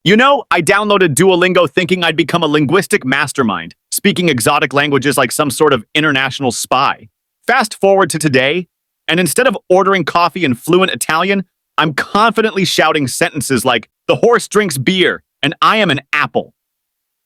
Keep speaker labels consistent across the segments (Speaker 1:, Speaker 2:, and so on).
Speaker 1: You know, I downloaded Duolingo thinking I'd become a linguistic mastermind, speaking exotic languages like some sort of international spy. Fast forward to today, and instead of ordering coffee in fluent Italian, I'm confidently shouting sentences like, "The horse drinks beer, and I am an apple."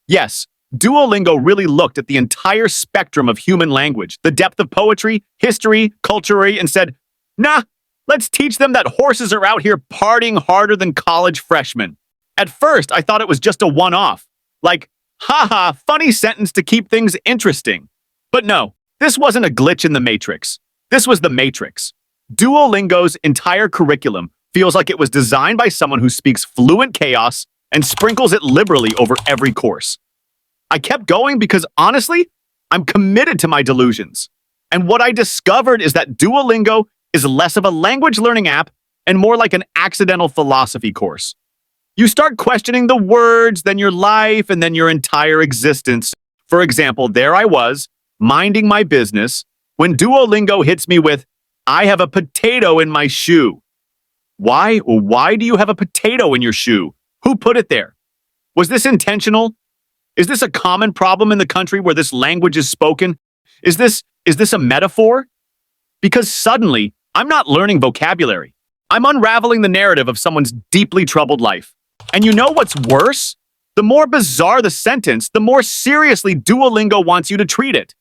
Speaker 1: Yes, Duolingo really looked at the entire spectrum of human language, the depth of poetry, history, culture, and said, "Nah, let's teach them that horses are out here partying harder than college freshmen." At first, I thought it was just a one-off. Like, haha, funny sentence to keep things interesting. But no, this wasn't a glitch in the Matrix. This was the Matrix. Duolingo's entire curriculum feels like it was designed by someone who speaks fluent chaos and sprinkles it liberally over every course. I kept going because, honestly, I'm committed to my delusions. And what I discovered is that Duolingo is less of a language learning app and more like an accidental philosophy course. You start questioning the words, then your life, and then your entire existence. For example, there I was, minding my business, when Duolingo hits me with, "I have a potato in my shoe." Why? Why do you have a potato in your shoe? Who put it there? Was this intentional? Is this a common problem in the country where this language is spoken? Is this a metaphor? Because suddenly, I'm not learning vocabulary. I'm unraveling the narrative of someone's deeply troubled life. And you know what's worse? The more bizarre the sentence, the more seriously Duolingo wants you to treat it.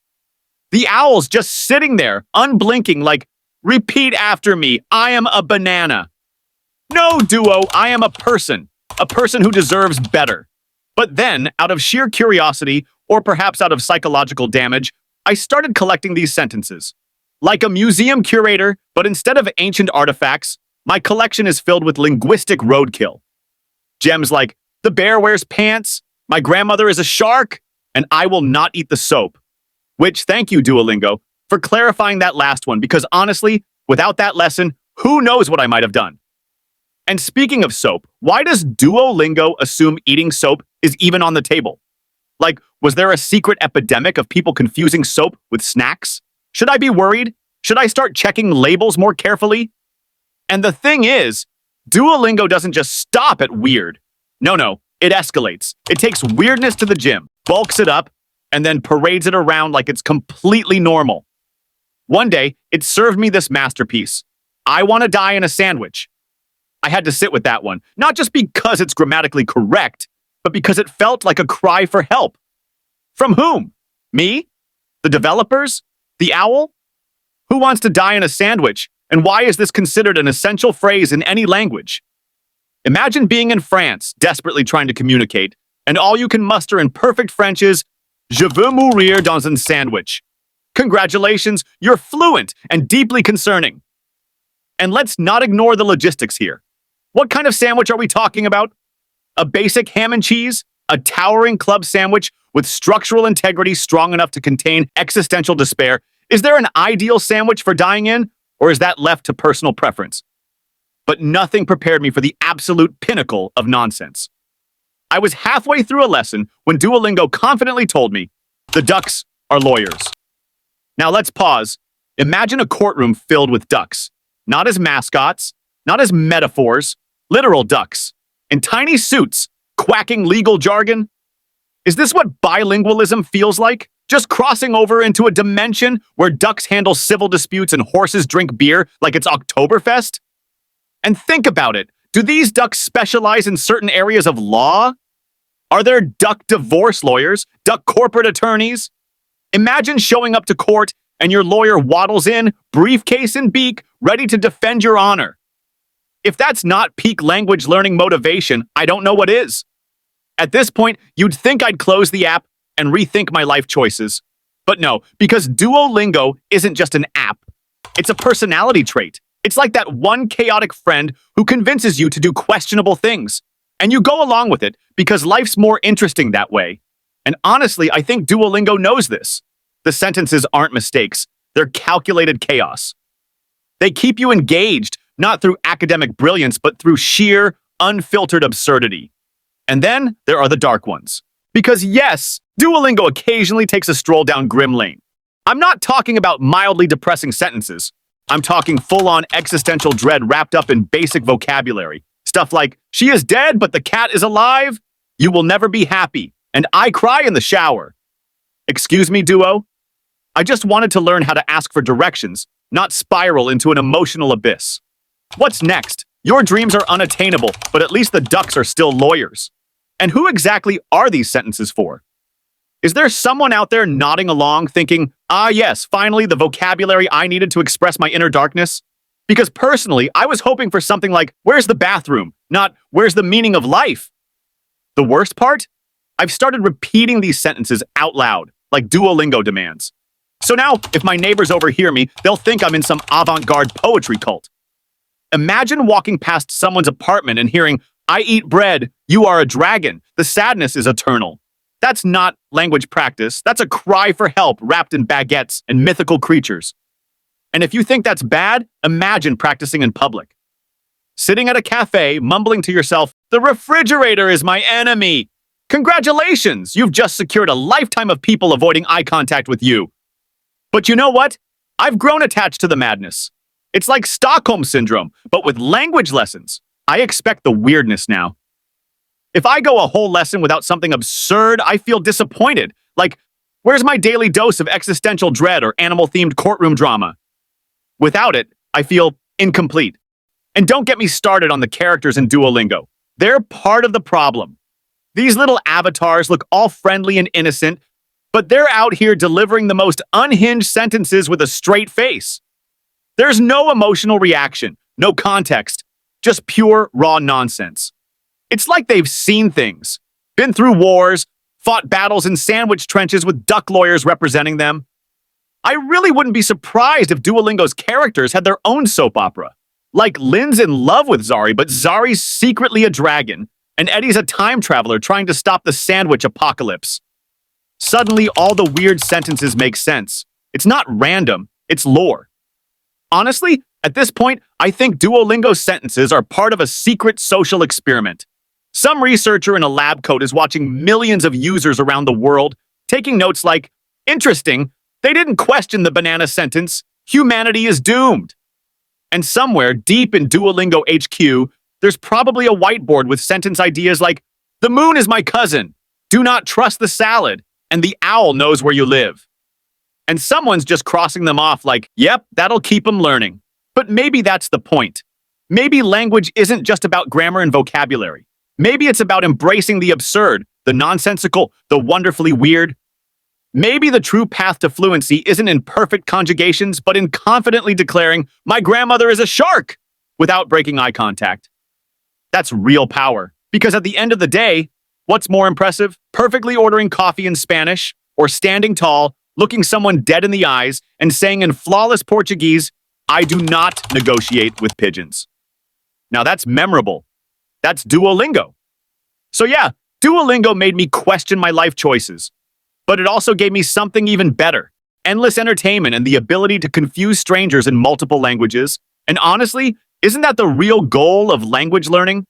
Speaker 1: The owl's just sitting there, unblinking, like, "Repeat after me, I am a banana." No, Duo, I am a person who deserves better. But then, out of sheer curiosity, or perhaps out of psychological damage, I started collecting these sentences. Like a museum curator, but instead of ancient artifacts, my collection is filled with linguistic roadkill. Gems like, "The bear wears pants," "My grandmother is a shark," and "I will not eat the soap." Which, thank you, Duolingo, for clarifying that last one, because honestly, without that lesson, who knows what I might have done. And speaking of soap, why does Duolingo assume eating soap is even on the table? Like, was there a secret epidemic of people confusing soap with snacks? Should I be worried? Should I start checking labels more carefully? And the thing is, Duolingo doesn't just stop at weird. No, it escalates. It takes weirdness to the gym, bulks it up, and then parades it around like it's completely normal. One day, it served me this masterpiece. "I want to die in a sandwich." I had to sit with that one, not just because it's grammatically correct, but because it felt like a cry for help. From whom? Me? The developers? The owl? Who wants to die in a sandwich? And why is this considered an essential phrase in any language? Imagine being in France, desperately trying to communicate, and all you can muster in perfect French is, "Je veux mourir dans un sandwich." Congratulations, you're fluent and deeply concerning. And let's not ignore the logistics here. What kind of sandwich are we talking about? A basic ham and cheese? A towering club sandwich with structural integrity strong enough to contain existential despair? Is there an ideal sandwich for dying in? Or is that left to personal preference? But nothing prepared me for the absolute pinnacle of nonsense. I was halfway through a lesson when Duolingo confidently told me, "The ducks are lawyers." Now let's pause. Imagine a courtroom filled with ducks. Not as mascots, not as metaphors, literal ducks. In tiny suits, quacking legal jargon. Is this what bilingualism feels like? Just crossing over into a dimension where ducks handle civil disputes and horses drink beer like it's Oktoberfest? And think about it. Do these ducks specialize in certain areas of law? Are there duck divorce lawyers? Duck corporate attorneys? Imagine showing up to court and your lawyer waddles in, briefcase in beak, ready to defend your honor. If that's not peak language learning motivation, I don't know what is. At this point, you'd think I'd close the app and rethink my life choices. But no, because Duolingo isn't just an app. It's a personality trait. It's like that one chaotic friend who convinces you to do questionable things. And you go along with it because life's more interesting that way. And honestly, I think Duolingo knows this. The sentences aren't mistakes. They're calculated chaos. They keep you engaged, not through academic brilliance, but through sheer, unfiltered absurdity. And then there are the dark ones. Because yes, Duolingo occasionally takes a stroll down grim lane. I'm not talking about mildly depressing sentences. I'm talking full-on existential dread wrapped up in basic vocabulary. Stuff like, she is dead, but the cat is alive. You will never be happy. And I cry in the shower. Excuse me, Duo? I just wanted to learn how to ask for directions, not spiral into an emotional abyss. What's next? Your dreams are unattainable, but at least the ducks are still lawyers. And who exactly are these sentences for? Is there someone out there nodding along thinking, ah yes, finally the vocabulary I needed to express my inner darkness? Because personally, I was hoping for something like, where's the bathroom? Not, where's the meaning of life? The worst part? I've started repeating these sentences out loud, like Duolingo demands. So now, if my neighbors overhear me, they'll think I'm in some avant-garde poetry cult. Imagine walking past someone's apartment and hearing, I eat bread, you are a dragon, the sadness is eternal. That's not language practice, that's a cry for help wrapped in baguettes and mythical creatures. And if you think that's bad, imagine practicing in public. Sitting at a cafe, mumbling to yourself, the refrigerator is my enemy. Congratulations, you've just secured a lifetime of people avoiding eye contact with you. But you know what? I've grown attached to the madness. It's like Stockholm Syndrome, but with language lessons. I expect the weirdness now. If I go a whole lesson without something absurd, I feel disappointed. Like, where's my daily dose of existential dread or animal-themed courtroom drama? Without it, I feel incomplete. And don't get me started on the characters in Duolingo. They're part of the problem. These little avatars look all friendly and innocent, but they're out here delivering the most unhinged sentences with a straight face. There's no emotional reaction, no context, just pure, raw nonsense. It's like they've seen things, been through wars, fought battles in sandwich trenches with duck lawyers representing them. I really wouldn't be surprised if Duolingo's characters had their own soap opera. Like Lynn's in love with Zari, but Zari's secretly a dragon, and Eddie's a time traveler trying to stop the sandwich apocalypse. Suddenly, all the weird sentences make sense. It's not random, it's lore. Honestly, at this point, I think Duolingo's sentences are part of a secret social experiment. Some researcher in a lab coat is watching millions of users around the world, taking notes like, interesting, they didn't question the banana sentence, humanity is doomed. And somewhere deep in Duolingo HQ, there's probably a whiteboard with sentence ideas like, the moon is my cousin, do not trust the salad, and the owl knows where you live. And someone's just crossing them off like, yep, that'll keep them learning. But maybe that's the point. Maybe language isn't just about grammar and vocabulary. Maybe it's about embracing the absurd, the nonsensical, the wonderfully weird. Maybe the true path to fluency isn't in perfect conjugations, but in confidently declaring, my grandmother is a shark, without breaking eye contact. That's real power, because at the end of the day, what's more impressive? Perfectly ordering coffee in Spanish, or standing tall, looking someone dead in the eyes, and saying in flawless Portuguese, I do not negotiate with pigeons. Now that's memorable. That's Duolingo. So yeah, Duolingo made me question my life choices. But it also gave me something even better. Endless entertainment and the ability to confuse strangers in multiple languages. And honestly, isn't that the real goal of language learning?